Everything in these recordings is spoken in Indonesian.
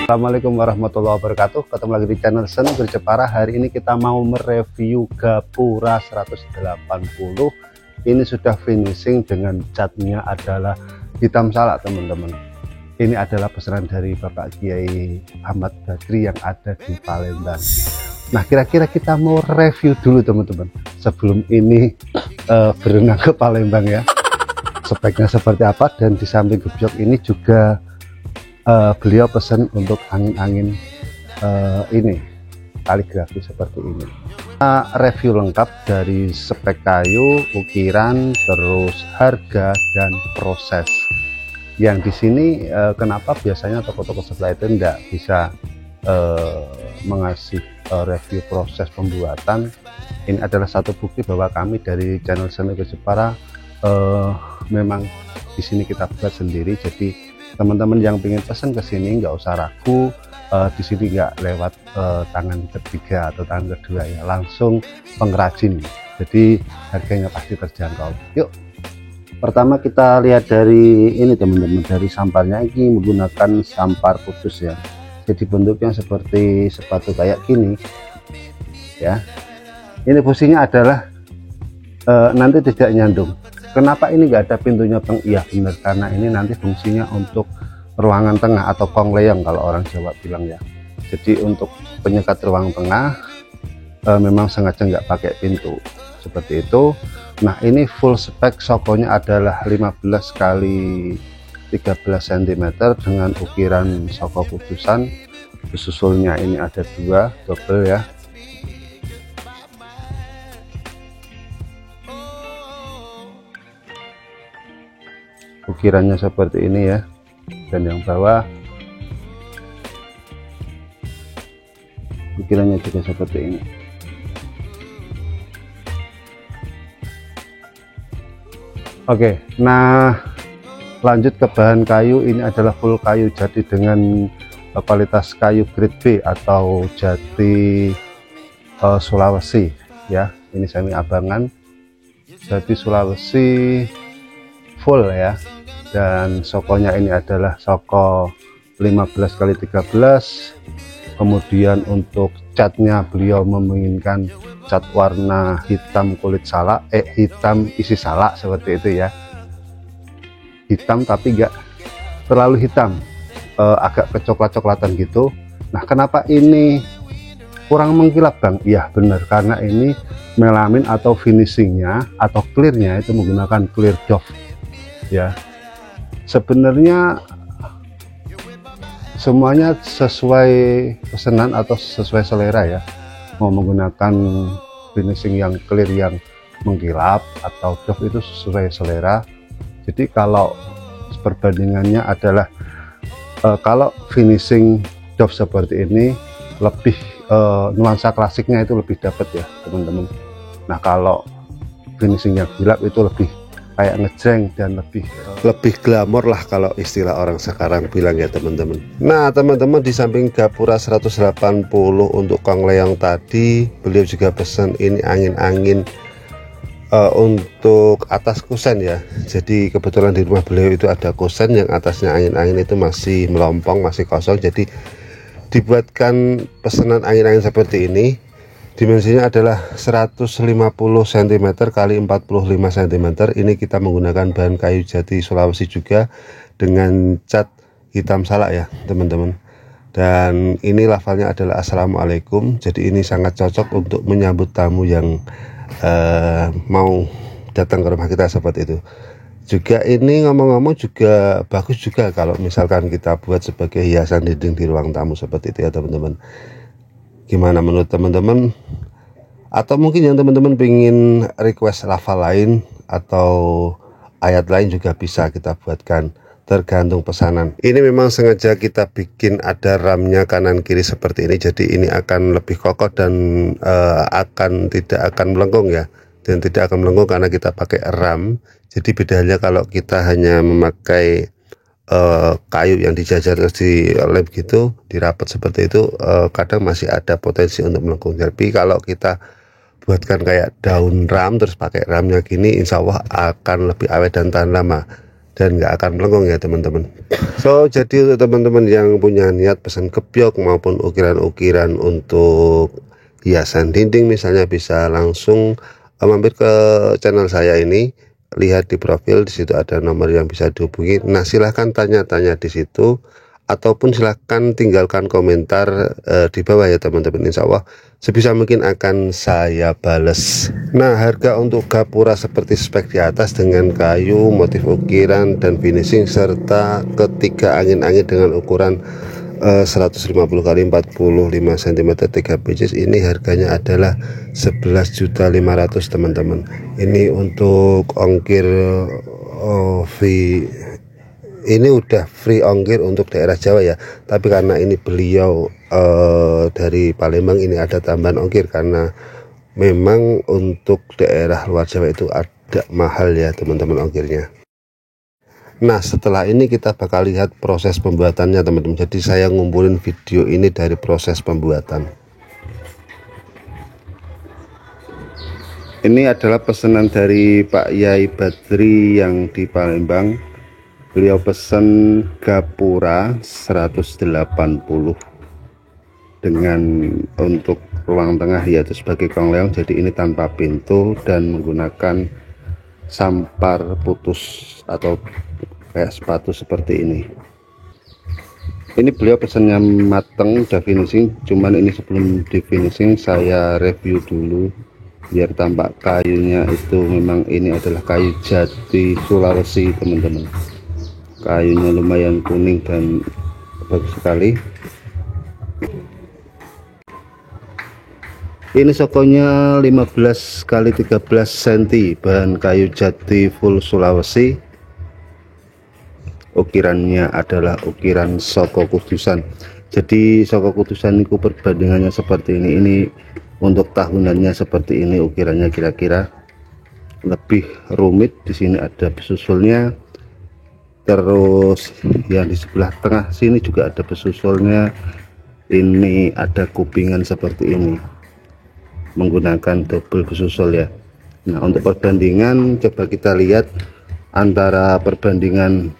Assalamualaikum warahmatullahi wabarakatuh. Ketemu lagi di channel Seni Jepara. Hari ini kita mau mereview Gapura 180. Ini sudah finishing dengan catnya adalah hitam salak, teman-teman. Ini adalah pesanan dari Bapak Kiai Ahmad Badri yang ada di Palembang. Nah, kira-kira kita mau review dulu, teman-teman, sebelum ini berenang ke Palembang ya. Speknya seperti apa, dan di samping gebyok ini juga beliau pesan untuk angin-angin ini kaligrafi seperti ini. Review lengkap dari spek kayu, ukiran, terus harga dan proses. Yang di sini kenapa biasanya toko-toko sebelah itu tidak bisa mengasih review proses pembuatan. Ini adalah satu bukti bahwa kami dari channel Seni Jepara memang di sini kita buat sendiri. Jadi teman-teman yang ingin pesan ke sini nggak usah ragu, di sini nggak lewat tangan ketiga atau tangan kedua ya, langsung pengrajin. Jadi harganya pasti terjangkau. Yuk, pertama kita lihat dari ini, teman-teman, dari samparnya. Ini menggunakan sampar khusus ya, jadi bentuknya seperti sepatu kayak gini ya. Ini fungsinya adalah nanti tidak nyandung. Kenapa ini nggak ada pintunya, Bang? Iya benar, karena ini nanti fungsinya untuk ruangan tengah atau kongleyong kalau orang Jawa bilang ya. Jadi untuk penyekat ruang tengah memang sengaja nggak pakai pintu seperti itu. Nah, ini full spek sokonya adalah 15 kali 13 cm dengan ukiran soko kutusan. Susulnya ini ada 2 double ya. Ukirannya seperti ini ya, dan yang bawah ukirannya juga seperti ini. Oke, nah lanjut ke bahan kayu. Ini adalah full kayu jati dengan kualitas kayu grade B atau jati Sulawesi ya. Ini semi abangan jati Sulawesi full ya. Dan sokonya ini adalah soko 15 kali 13. Kemudian untuk catnya beliau menginginkan cat warna hitam kulit salak, hitam isi salak seperti itu ya. Hitam tapi enggak terlalu hitam, agak kecoklat-coklatan gitu. Nah, kenapa ini kurang mengkilap, Bang? Iya benar, karena ini melamin atau finishingnya atau clearnya itu menggunakan clear doff ya. Sebenarnya semuanya sesuai pesanan atau sesuai selera ya, mau menggunakan finishing yang clear yang mengkilap atau doff itu sesuai selera. Jadi kalau perbandingannya adalah kalau finishing doff seperti ini lebih nuansa klasiknya itu lebih dapat ya, teman-teman. Nah, kalau finishing yang gelap itu lebih kayak ngejreng dan lebih glamor lah kalau istilah orang sekarang bilang ya, teman-teman. Nah, teman-teman, di samping Gapura 180 untuk kongleyong tadi, beliau juga pesan ini angin-angin untuk atas kusen ya. Jadi kebetulan di rumah beliau itu ada kusen yang atasnya angin-angin itu masih melompong, masih kosong. Jadi dibuatkan pesanan angin-angin seperti ini. Dimensinya adalah 150 cm kali 45 cm. Ini kita menggunakan bahan kayu jati Sulawesi juga dengan cat hitam salak ya, teman-teman. Dan ini lafalnya adalah Assalamualaikum. Jadi ini sangat cocok untuk menyambut tamu yang mau datang ke rumah kita seperti itu. Juga ini ngomong-ngomong juga bagus juga kalau misalkan kita buat sebagai hiasan dinding di ruang tamu seperti itu ya, teman-teman. Gimana menurut teman-teman? Atau mungkin yang teman-teman ingin request lafal lain atau ayat lain juga bisa kita buatkan, tergantung pesanan. Ini memang sengaja kita bikin ada ramnya kanan kiri seperti ini, jadi ini akan lebih kokoh dan tidak akan melengkung ya, dan tidak akan melengkung karena kita pakai ram. Jadi bedanya kalau kita hanya memakai kayu yang dijajar terus dilem gitu, dirapat seperti itu, kadang masih ada potensi untuk melengkung. Tapi kalau kita buatkan kayak daun ram terus pakai ramnya gini, insya Allah akan lebih awet dan tahan lama. dan nggak akan melengkung ya teman-teman. So jadi untuk teman-teman yang punya niat pesan kebyok maupun ukiran-ukiran untuk hiasan dinding misalnya, bisa langsung mampir ke channel saya ini. Lihat di profil, di situ ada nomor yang bisa dihubungi. Nah silahkan tanya-tanya di situ, ataupun silahkan tinggalkan komentar di bawah ya teman-teman. Insya Allah sebisa mungkin akan saya bales. Nah harga untuk gapura seperti spek di atas dengan kayu, motif ukiran dan finishing, serta ketiga angin-angin dengan ukuran 150 kali 45 cm 3 pieces, ini harganya adalah 11.500.000 teman-teman. Ini untuk ongkir ini udah free ongkir untuk daerah Jawa ya, tapi karena ini beliau dari Palembang, ini ada tambahan ongkir karena memang untuk daerah luar Jawa itu ada mahal ya teman-teman ongkirnya. Nah setelah ini kita bakal lihat proses pembuatannya teman-teman. Jadi saya ngumpulin video ini dari proses pembuatan. Ini adalah pesanan dari Pak Yai Badri yang di Palembang. Beliau pesan gapura 180 dengan untuk ruang tengah yaitu sebagai kongleong, jadi ini tanpa pintu dan menggunakan sampar putus atau kayak sepatu seperti ini. Ini beliau pesannya mateng, udah finishing, cuman ini sebelum di finishing saya review dulu biar tampak kayunya itu memang ini adalah kayu jati Sulawesi teman-teman. Kayunya lumayan kuning dan bagus sekali. Ini sokonya 15 kali 13 cm, bahan kayu jati full Sulawesi. Ukirannya adalah ukiran soko kudusan. Jadi soko kudusan itu perbandingannya seperti ini. Ini untuk tahunannya seperti ini ukirannya, kira-kira lebih rumit. Di sini ada besusulnya. Terus yang di sebelah tengah sini juga ada besusulnya. Ini ada kupingan seperti ini, menggunakan double besusul ya. Nah untuk perbandingan coba kita lihat antara perbandingan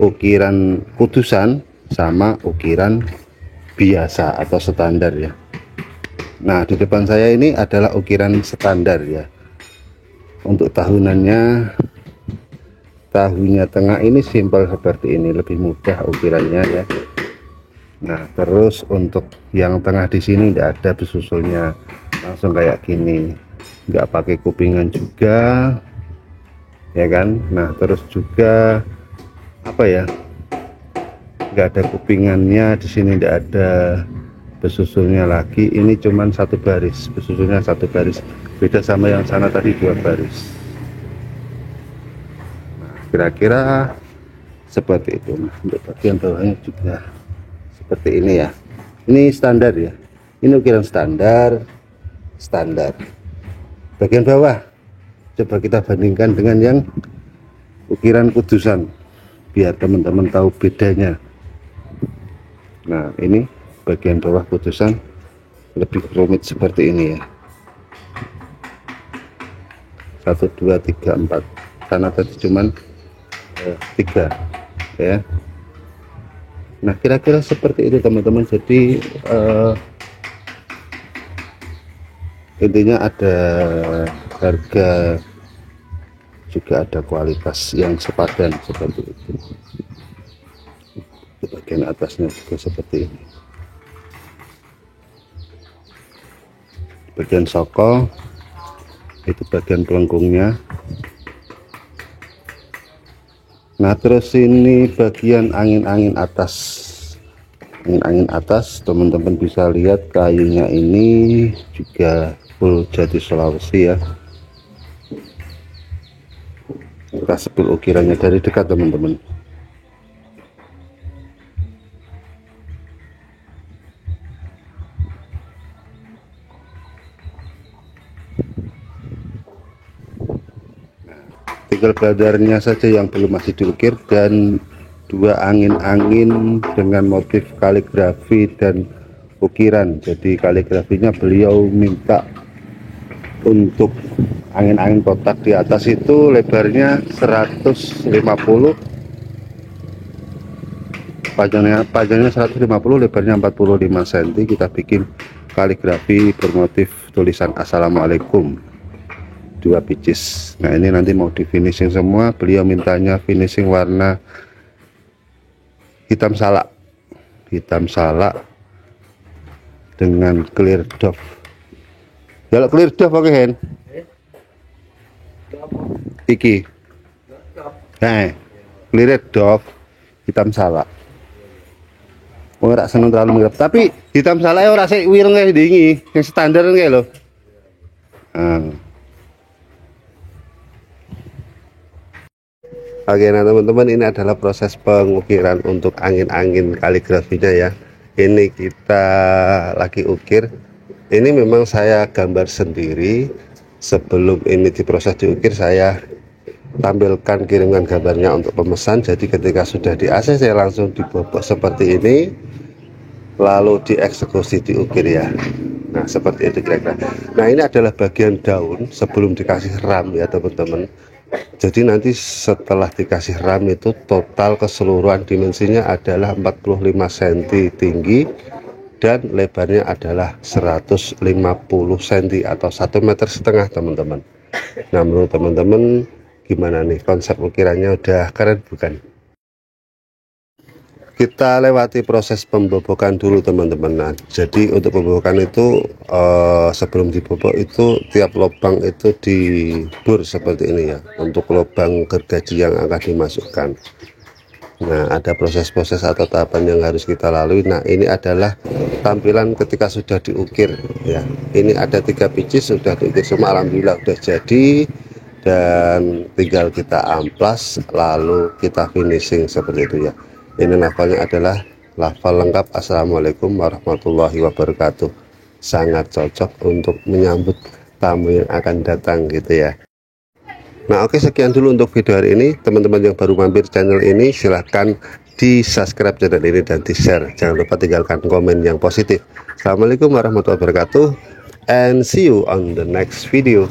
ukiran kudusan sama ukiran biasa atau standar ya. Nah di depan saya ini adalah ukiran standar ya. Untuk tahunannya, tahunnya tengah ini simpel seperti ini, lebih mudah ukirannya ya. Nah terus untuk yang tengah di sini tidak ada besusulnya, langsung kayak gini, nggak pakai kupingan juga ya kan. Nah terus juga apa ya, nggak ada kupingannya di sini, tidak ada besusulnya lagi. Ini cuman satu baris, besusulnya satu baris, beda sama yang sana tadi dua baris. Nah kira-kira seperti itu. Nah, untuk bagian bawahnya juga seperti ini ya. Ini standar ya, ini ukiran standar. Bagian bawah coba kita bandingkan dengan yang ukiran kudusan biar teman-teman tahu bedanya. Nah ini bagian bawah kudusan lebih rumit seperti ini ya. 1 2 3 4, karena tadi cuman 3 ya. Nah kira-kira seperti itu teman-teman. Jadi intinya ada harga juga ada kualitas yang sepadan seperti itu. Di bagian atasnya juga seperti ini. Bagian soko itu bagian pelengkungnya. Nah terus ini bagian angin-angin atas. Angin-angin atas teman-teman bisa lihat kayunya ini juga full jati Sulawesi ya. Kita sepil ukirannya dari dekat teman-teman. Tinggal badarnya saja yang belum masih diukir, dan dua angin-angin dengan motif kaligrafi dan ukiran. Jadi kaligrafinya beliau minta Untuk angin-angin kotak di atas itu lebarnya 150, panjangnya 150, lebarnya 45 cm. Kita bikin kaligrafi bermotif tulisan Assalamualaikum, 2 pieces. Nah ini nanti mau di finishing semua. Beliau mintanya finishing warna hitam salak dengan clear doff. Kalau clear doff oke Hen iki clear doff hitam salak. Ora seneng terlalu menggelap, tapi hitam salak ora sik wireng kayak dingi, yang standar kayak lho. Oke, nah teman-teman, ini adalah proses pengukiran untuk angin-angin kaligrafinya ya. Ini kita lagi ukir. Ini memang saya gambar sendiri. Sebelum ini diproses diukir, saya tampilkan kirimkan gambarnya untuk pemesan. Jadi ketika sudah di AC, saya langsung dibobok seperti ini, lalu dieksekusi diukir ya. Nah seperti itu kira-kira. Nah ini adalah bagian daun sebelum dikasih ram ya teman-teman. Jadi nanti setelah dikasih ram itu total keseluruhan dimensinya adalah 45 cm tinggi dan lebarnya adalah 150 cm atau 1,5 meter teman-teman. Nah menurut teman-teman gimana nih konsep ukirannya, udah keren bukan? Kita lewati proses pembobokan dulu teman-teman. Nah jadi untuk pembobokan itu sebelum dibobok itu tiap lubang itu dibor seperti ini ya, untuk lubang gergaji yang akan dimasukkan. Nah ada proses-proses atau tahapan yang harus kita lalui. Nah ini adalah tampilan ketika sudah diukir ya. Ini ada 3 pieces sudah diukir semua, alhamdulillah udah jadi, dan tinggal kita amplas lalu kita finishing seperti itu ya. Ini lafalnya adalah lafal lengkap Assalamualaikum warahmatullahi wabarakatuh. Sangat cocok untuk menyambut tamu yang akan datang gitu ya. Nah oke, sekian dulu untuk video hari ini. Teman-teman yang baru mampir channel ini silahkan di subscribe channel ini dan di share. Jangan lupa tinggalkan komen yang positif. Assalamualaikum warahmatullahi wabarakatuh, and see you on the next video.